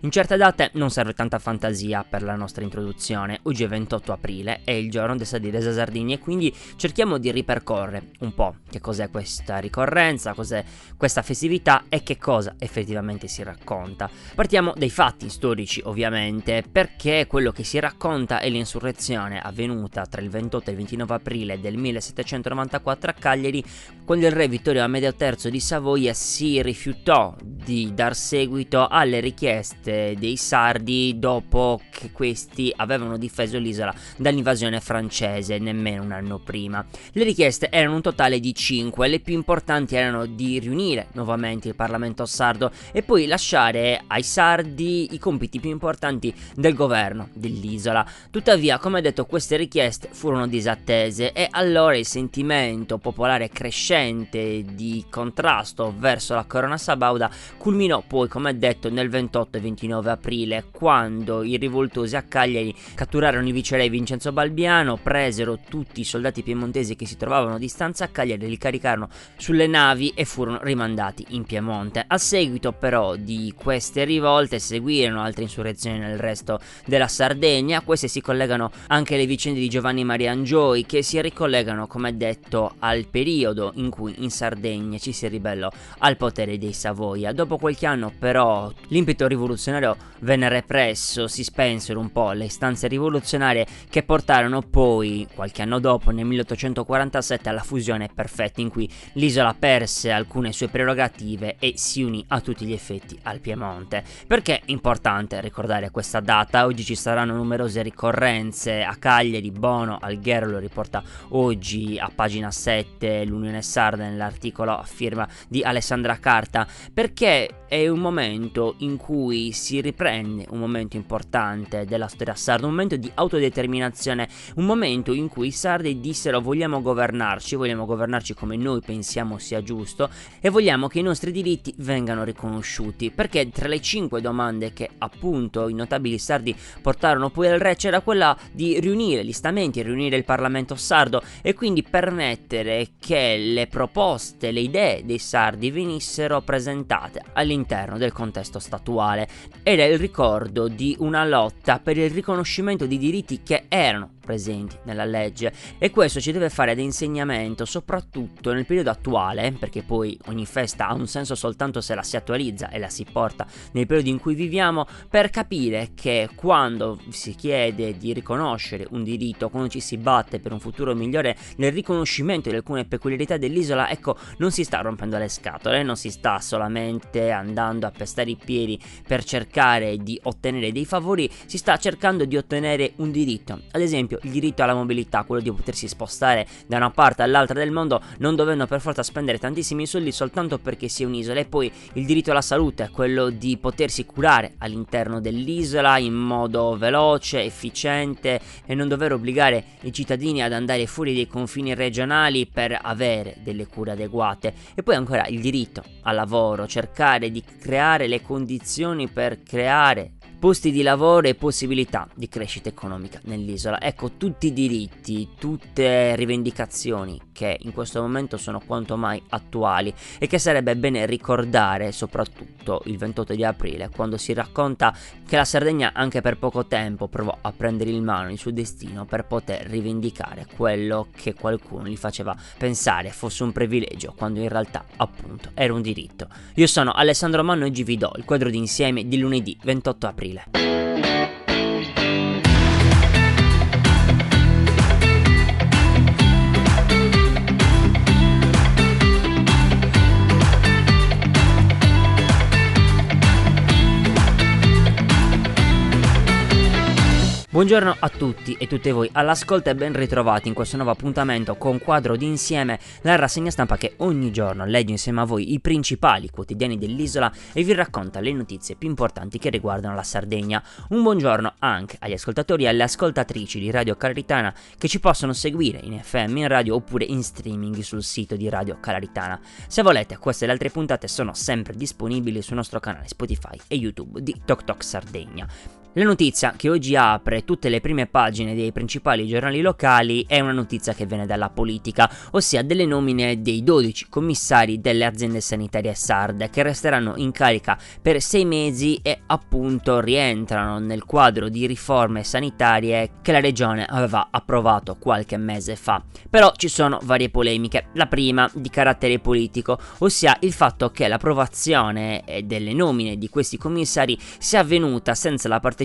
In certe date non serve tanta fantasia per la nostra introduzione. Oggi è 28 aprile, è il giorno della Sardegna e quindi cerchiamo di ripercorrere un po' che cos'è questa ricorrenza, cos'è questa festività e che cosa effettivamente si racconta. Partiamo dai fatti storici ovviamente, perché quello che si racconta è l'insurrezione avvenuta tra il 28 e il 29 aprile del 1794 a Cagliari, quando il re Vittorio Amedeo III di Savoia si rifiutò di dar seguito alle richieste dei sardi dopo che questi avevano difeso l'isola dall'invasione francese nemmeno un anno prima. Le richieste erano un totale di 5, le più importanti erano di riunire nuovamente il Parlamento sardo e poi lasciare ai sardi i compiti più importanti del governo dell'isola. Tuttavia, come detto, queste richieste furono disattese e allora il sentimento popolare crescente di contrasto verso la corona sabauda culminò poi, come detto, nel 28 e 29 aprile, quando i rivoltosi a Cagliari catturarono il viceré Vincenzo Balbiano, presero tutti i soldati piemontesi che si trovavano a distanza a Cagliari, li caricarono sulle navi e furono rimandati in Piemonte. A seguito però di queste rivolte seguirono altre insurrezioni nel resto della Sardegna. A queste si collegano anche le vicende di Giovanni Maria Angioi, che si ricollegano, come detto, al periodo in cui in Sardegna ci si ribellò al potere dei Savoia. Dopo qualche anno però l'impeto rivoluzionario venne represso, si spensero un po' le istanze rivoluzionarie che portarono poi, qualche anno dopo, nel 1847, alla fusione perfetta in cui l'isola perse alcune sue prerogative e si unì a tutti gli effetti al Piemonte. Perché è importante ricordare questa data? Oggi ci saranno numerose ricorrenze a Cagliari. Bono Alghero lo riporta oggi a pagina 7 l'Unione Sarda nell'articolo a firma di Alessandra Carta, perché è un momento in cui si riprende un momento importante della storia sarda, un momento di autodeterminazione, un momento in cui i sardi dissero: vogliamo governarci come noi pensiamo sia giusto e vogliamo che i nostri diritti vengano riconosciuti. Perché tra le 5 domande che appunto i notabili sardi portarono poi al re c'era quella di riunire gli stamenti, riunire il Parlamento sardo e quindi permettere che le proposte, le idee dei sardi venissero presentate all'interno del contesto statuale. Era il ricordo di una lotta per il riconoscimento di diritti che erano presenti nella legge, e questo ci deve fare da insegnamento soprattutto nel periodo attuale, perché poi ogni festa ha un senso soltanto se la si attualizza e la si porta nel periodo in cui viviamo, per capire che quando si chiede di riconoscere un diritto, quando ci si batte per un futuro migliore nel riconoscimento di alcune peculiarità dell'isola, ecco, non si sta rompendo le scatole, non si sta solamente andando a pestare i piedi per cercare di ottenere dei favori, si sta cercando di ottenere un diritto. Ad esempio il diritto alla mobilità, quello di potersi spostare da una parte all'altra del mondo non dovendo per forza spendere tantissimi soldi soltanto perché si è un'isola, e poi il diritto alla salute, quello di potersi curare all'interno dell'isola in modo veloce, efficiente e non dover obbligare i cittadini ad andare fuori dei confini regionali per avere delle cure adeguate. E poi ancora il diritto al lavoro, cercare di creare le condizioni per creare posti di lavoro e possibilità di crescita economica nell'isola. Ecco, tutti i diritti, tutte rivendicazioni che in questo momento sono quanto mai attuali e che sarebbe bene ricordare soprattutto il 28 di aprile, quando si racconta che la Sardegna anche per poco tempo provò a prendere in mano il suo destino per poter rivendicare quello che qualcuno gli faceva pensare fosse un privilegio, quando in realtà appunto era un diritto. Io sono Alessandro Manno e oggi vi do il quadro d'insieme di lunedì 28 aprile. Buongiorno a tutti e tutte voi all'ascolto e ben ritrovati in questo nuovo appuntamento con Quadro d'insieme, la rassegna stampa che ogni giorno legge insieme a voi i principali quotidiani dell'isola e vi racconta le notizie più importanti che riguardano la Sardegna. Un buongiorno anche agli ascoltatori e alle ascoltatrici di Radio Calaritana che ci possono seguire in FM, in radio oppure in streaming sul sito di Radio Calaritana. Se volete, queste e le altre puntate sono sempre disponibili sul nostro canale Spotify e YouTube di Tok Tok Sardegna. La notizia che oggi apre tutte le prime pagine dei principali giornali locali è una notizia che viene dalla politica, ossia delle nomine dei 12 commissari delle aziende sanitarie sarde che resteranno in carica per 6 mesi e appunto rientrano nel quadro di riforme sanitarie che la regione aveva approvato qualche mese fa. Però ci sono varie polemiche, la prima di carattere politico, ossia il fatto che l'approvazione delle nomine di questi commissari sia avvenuta senza la partecipazione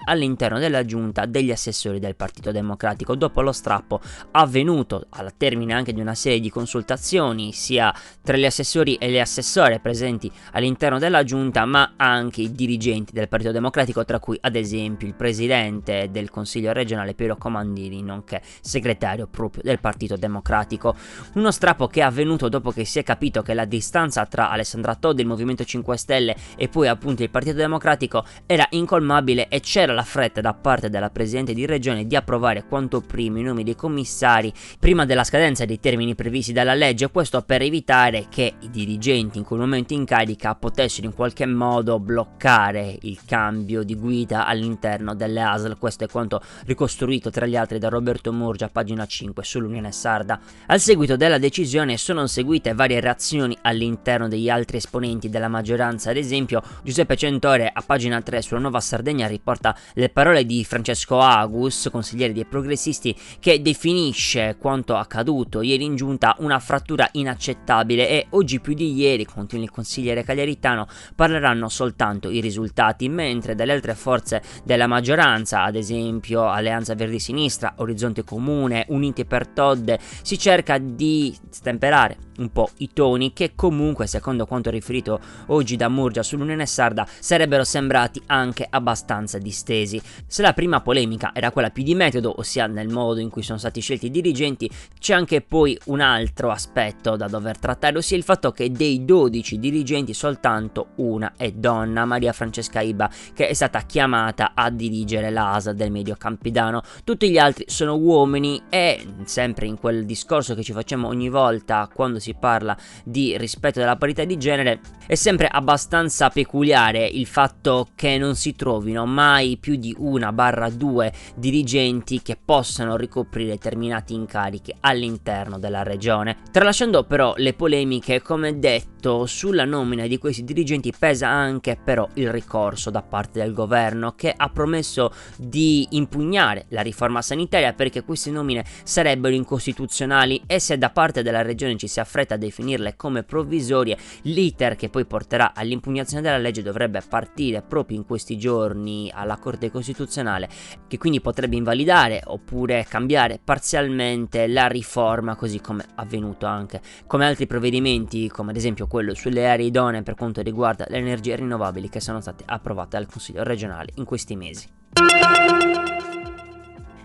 all'interno della giunta degli assessori del Partito Democratico, dopo lo strappo avvenuto al termine anche di una serie di consultazioni sia tra gli assessori e le assessore presenti all'interno della giunta, ma anche i dirigenti del Partito Democratico, tra cui ad esempio il presidente del Consiglio regionale Piero Comandini, nonché segretario proprio del Partito Democratico. Uno strappo che è avvenuto dopo che si è capito che la distanza tra Alessandra Todde, il Movimento 5 Stelle e poi appunto il Partito Democratico era incolmabile e c'era la fretta da parte della Presidente di Regione di approvare quanto prima i nomi dei commissari prima della scadenza dei termini previsti dalla legge, questo per evitare che i dirigenti in quel momento in carica potessero in qualche modo bloccare il cambio di guida all'interno delle ASL. Questo è quanto ricostruito tra gli altri da Roberto Murgia, pagina 5 sull'Unione Sarda. Al seguito della decisione sono seguite varie reazioni all'interno degli altri esponenti della maggioranza, ad esempio Giuseppe Centore a pagina 3 sulla Nuova Sardegna riporta le parole di Francesco Agus, consigliere dei progressisti, che definisce quanto accaduto ieri in giunta una frattura inaccettabile e oggi più di ieri, continua il consigliere cagliaritano, parleranno soltanto i risultati, mentre dalle altre forze della maggioranza, ad esempio Alleanza Verdi Sinistra, Orizzonte Comune, Uniti per Todde, si cerca di stemperare un po' i toni che comunque, secondo quanto riferito oggi da Murgia sull'Unione Sarda, sarebbero sembrati anche abbastanza distesi. Se la prima polemica era quella più di metodo, ossia nel modo in cui sono stati scelti i dirigenti, c'è anche poi un altro aspetto da dover trattare, ossia il fatto che dei 12 dirigenti soltanto una è donna, Maria Francesca Iba, che è stata chiamata a dirigere l'ASA del Medio Campidano. Tutti gli altri sono uomini e, sempre in quel discorso che ci facciamo ogni volta quando si parla di rispetto della parità di genere, è sempre abbastanza peculiare il fatto che non si trovino mai più di 1/2 dirigenti che possano ricoprire determinati incarichi all'interno della regione. Tralasciando però le polemiche, come detto, sulla nomina di questi dirigenti pesa anche però il ricorso da parte del governo, che ha promesso di impugnare la riforma sanitaria perché queste nomine sarebbero incostituzionali, e se da parte della regione ci si affretta a definirle come provvisorie, l'iter che poi porterà all'impugnazione della legge dovrebbe partire proprio in questi giorni alla Corte Costituzionale, che quindi potrebbe invalidare oppure cambiare parzialmente la riforma, così come avvenuto anche come altri provvedimenti, come ad esempio quello sulle aree idonee per quanto riguarda le energie rinnovabili, che sono state approvate dal Consiglio regionale in questi mesi.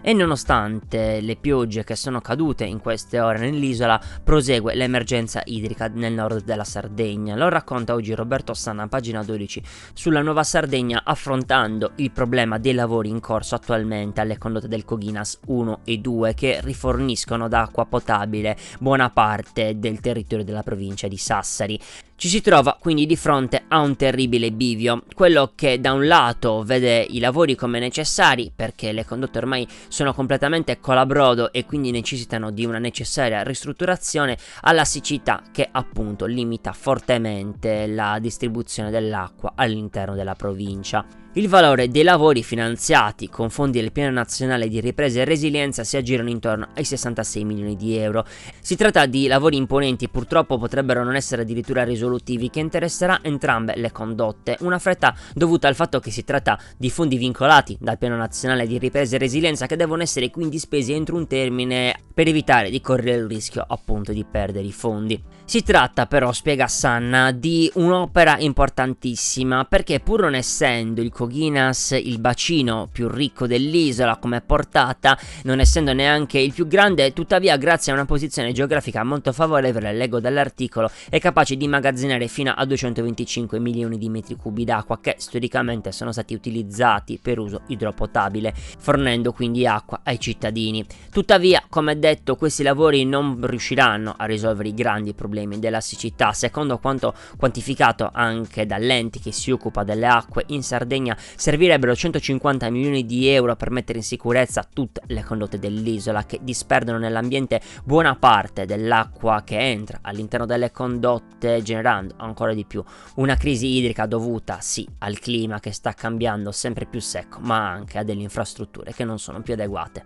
E nonostante le piogge che sono cadute in queste ore nell'isola, prosegue l'emergenza idrica nel nord della Sardegna. Lo racconta oggi Roberto Sanna, pagina 12, sulla Nuova Sardegna, affrontando il problema dei lavori in corso attualmente alle condotte del Coghinas 1 e 2, che riforniscono d'acqua potabile buona parte del territorio della provincia di Sassari. Ci si trova quindi di fronte a un terribile bivio, quello che da un lato vede i lavori come necessari perché le condotte ormai sono completamente colabrodo e quindi necessitano di una necessaria ristrutturazione, alla siccità che appunto limita fortemente la distribuzione dell'acqua all'interno della provincia. Il valore dei lavori finanziati con fondi del Piano Nazionale di Ripresa e Resilienza si aggirano intorno ai 66 milioni di euro. Si tratta di lavori imponenti, purtroppo potrebbero non essere addirittura risolutivi, che interesserà entrambe le condotte, una fretta dovuta al fatto che si tratta di fondi vincolati dal Piano Nazionale di Ripresa e Resilienza, che devono essere quindi spesi entro un termine per evitare di correre il rischio appunto di perdere i fondi. Si tratta però, spiega Sanna, di un'opera importantissima perché, pur non essendo il Coghinas il bacino più ricco dell'isola come portata, non essendo neanche il più grande, tuttavia grazie a una posizione geografica molto favorevole, leggo dall'articolo, è capace di immagazzinare immagazzinare fino a 225 milioni di metri cubi d'acqua che storicamente sono stati utilizzati per uso idropotabile, fornendo quindi acqua ai cittadini. Tuttavia, come detto, questi lavori non riusciranno a risolvere i grandi problemi della siccità. Secondo quanto quantificato anche dall'ente che si occupa delle acque, in Sardegna servirebbero 150 milioni di euro per mettere in sicurezza tutte le condotte dell'isola, che disperdono nell'ambiente buona parte dell'acqua che entra all'interno delle condotte, generando ancora di più una crisi idrica dovuta sì al clima che sta cambiando sempre più secco, ma anche a delle infrastrutture che non sono più adeguate.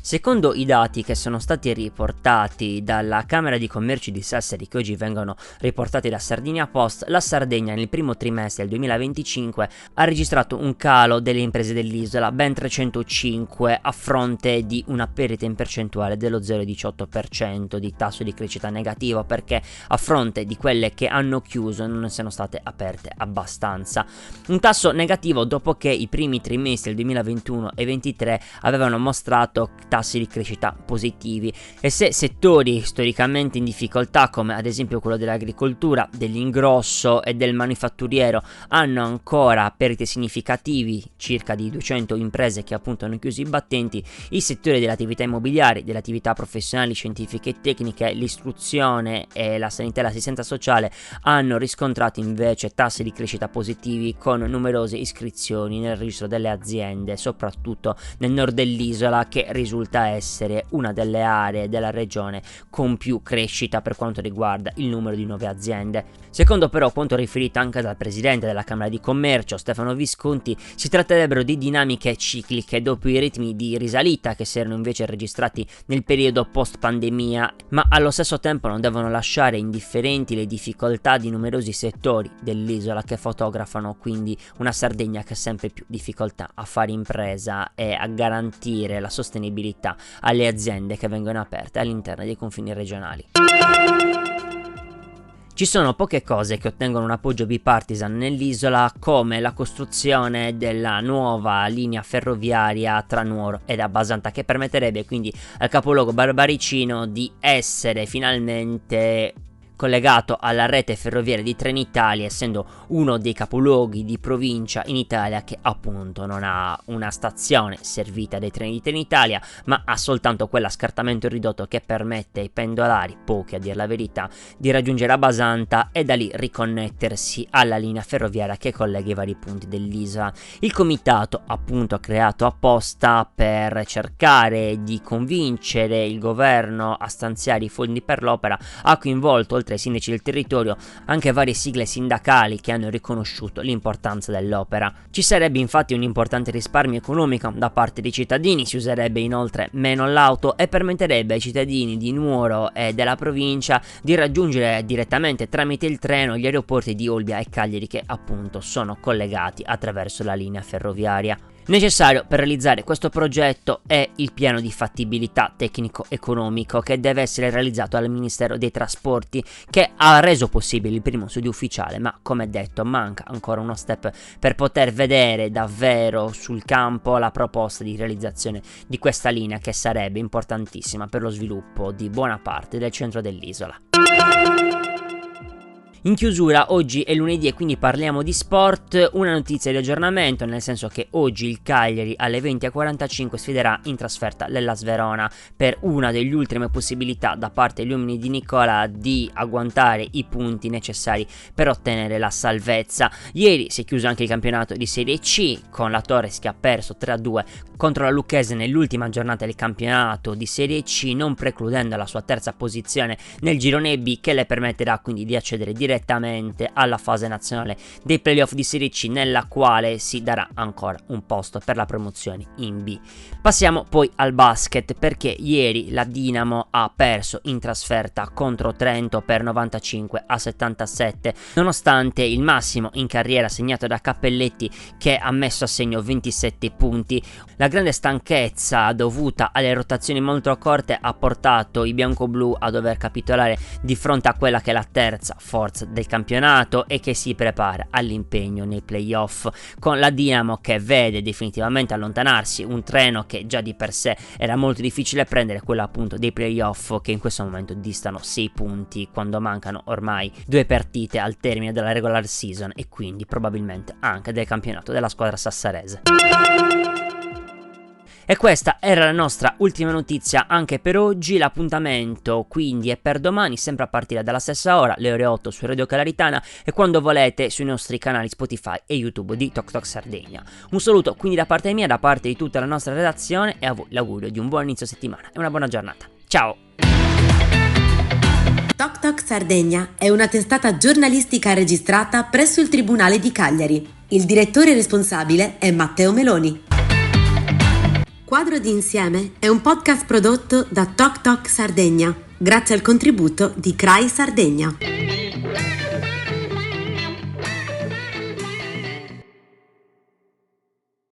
Secondo i dati che sono stati riportati dalla Camera di Commercio di Sassari, che oggi vengono riportati da Sardinia Post, la Sardegna nel primo trimestre del 2025 ha registrato un calo delle imprese dell'isola, ben 305, a fronte di una perdita in percentuale dello 0,18% di tasso di crescita negativo, perché a fronte di quelle che hanno chiuso non sono state aperte abbastanza. Un tasso negativo dopo che i primi trimestri del 2021 e 2023 avevano mostrato tassi di crescita positivi, e se settori storicamente in difficoltà come ad esempio quello dell'agricoltura, dell'ingrosso e del manifatturiero hanno ancora perdite significativi, circa di 200 imprese che appunto hanno chiuso i battenti, i settori delle attività immobiliari, delle attività professionali, scientifiche e tecniche, l'istruzione e la sanità e l'assistenza sociale hanno riscontrato invece tassi di crescita positivi, con numerose iscrizioni nel registro delle aziende, soprattutto nel nord dell'isola, che risulta essere una delle aree della regione con più crescita per quanto riguarda il numero di nuove aziende. Secondo però quanto riferito anche dal presidente della Camera di Commercio Stefano Visconti, si tratterebbero di dinamiche cicliche dopo i ritmi di risalita che si erano invece registrati nel periodo post pandemia, ma allo stesso tempo non devono lasciare indifferenti le difficoltà di numerosi settori dell'isola, che fotografano quindi una Sardegna che ha sempre più difficoltà a fare impresa e a garantire la sostenibilità alle aziende che vengono aperte all'interno dei confini regionali. Ci sono poche cose che ottengono un appoggio bipartisan nell'isola, come la costruzione della nuova linea ferroviaria tra Nuoro ed Abbasanta, che permetterebbe quindi al capoluogo barbaricino di essere finalmente collegato alla rete ferroviaria di Trenitalia, essendo uno dei capoluoghi di provincia in Italia che appunto non ha una stazione servita dai treni di Trenitalia, ma ha soltanto quella a scartamento ridotto che permette ai pendolari, pochi a dir la verità, di raggiungere Abbasanta e da lì riconnettersi alla linea ferroviaria che collega i vari punti dell'isola. Il comitato appunto creato apposta per cercare di convincere il governo a stanziare i fondi per l'opera ha coinvolto, oltre ai sindaci del territorio, anche varie sigle sindacali che hanno riconosciuto l'importanza dell'opera. Ci sarebbe infatti un importante risparmio economico da parte dei cittadini, si userebbe inoltre meno l'auto e permetterebbe ai cittadini di Nuoro e della provincia di raggiungere direttamente tramite il treno gli aeroporti di Olbia e Cagliari, che appunto sono collegati attraverso la linea ferroviaria. Necessario per realizzare questo progetto è il piano di fattibilità tecnico-economico, che deve essere realizzato dal Ministero dei Trasporti, che ha reso possibile il primo studio ufficiale, ma come detto manca ancora uno step per poter vedere davvero sul campo la proposta di realizzazione di questa linea, che sarebbe importantissima per lo sviluppo di buona parte del centro dell'isola. In chiusura, oggi è lunedì e quindi parliamo di sport. Una notizia di aggiornamento, nel senso che oggi il Cagliari alle 20:45 sfiderà in trasferta l'Hellas Verona per una delle ultime possibilità da parte degli uomini di Nicola di agguantare i punti necessari per ottenere la salvezza. Ieri si è chiuso anche il campionato di Serie C, con la Torres che ha perso 3-2 contro la Lucchese nell'ultima giornata del campionato di Serie C, non precludendo la sua terza posizione nel girone B, che le permetterà quindi di accedere direttamente alla fase nazionale dei playoff di Serie C, nella quale si darà ancora un posto per la promozione in B. Passiamo poi al basket, perché ieri la Dinamo ha perso in trasferta contro Trento per 95-77, nonostante il massimo in carriera segnato da Cappelletti, che ha messo a segno 27 punti. La grande stanchezza dovuta alle rotazioni molto corte ha portato i biancoblù a dover capitolare di fronte a quella che è la terza forza importanza del campionato e che si prepara all'impegno nei playoff, con la Dinamo che vede definitivamente allontanarsi un treno che già di per sé era molto difficile prendere, quello appunto dei playoff, che in questo momento distano 6 punti quando mancano ormai 2 partite al termine della regular season e quindi probabilmente anche del campionato della squadra sassarese. E questa era la nostra ultima notizia anche per oggi. L'appuntamento quindi è per domani, sempre a partire dalla stessa ora, le ore 8 su Radio Calaritana, e quando volete sui nostri canali Spotify e YouTube di Tok Tok Sardegna. Un saluto quindi da parte mia, da parte di tutta la nostra redazione, e a voi l'augurio di un buon inizio settimana e una buona giornata. Ciao! Tok Tok Sardegna è una testata giornalistica registrata presso il Tribunale di Cagliari. Il direttore responsabile è Matteo Meloni. Quadro di Insieme è un podcast prodotto da Tok Tok Sardegna, grazie al contributo di CRAI Sardegna.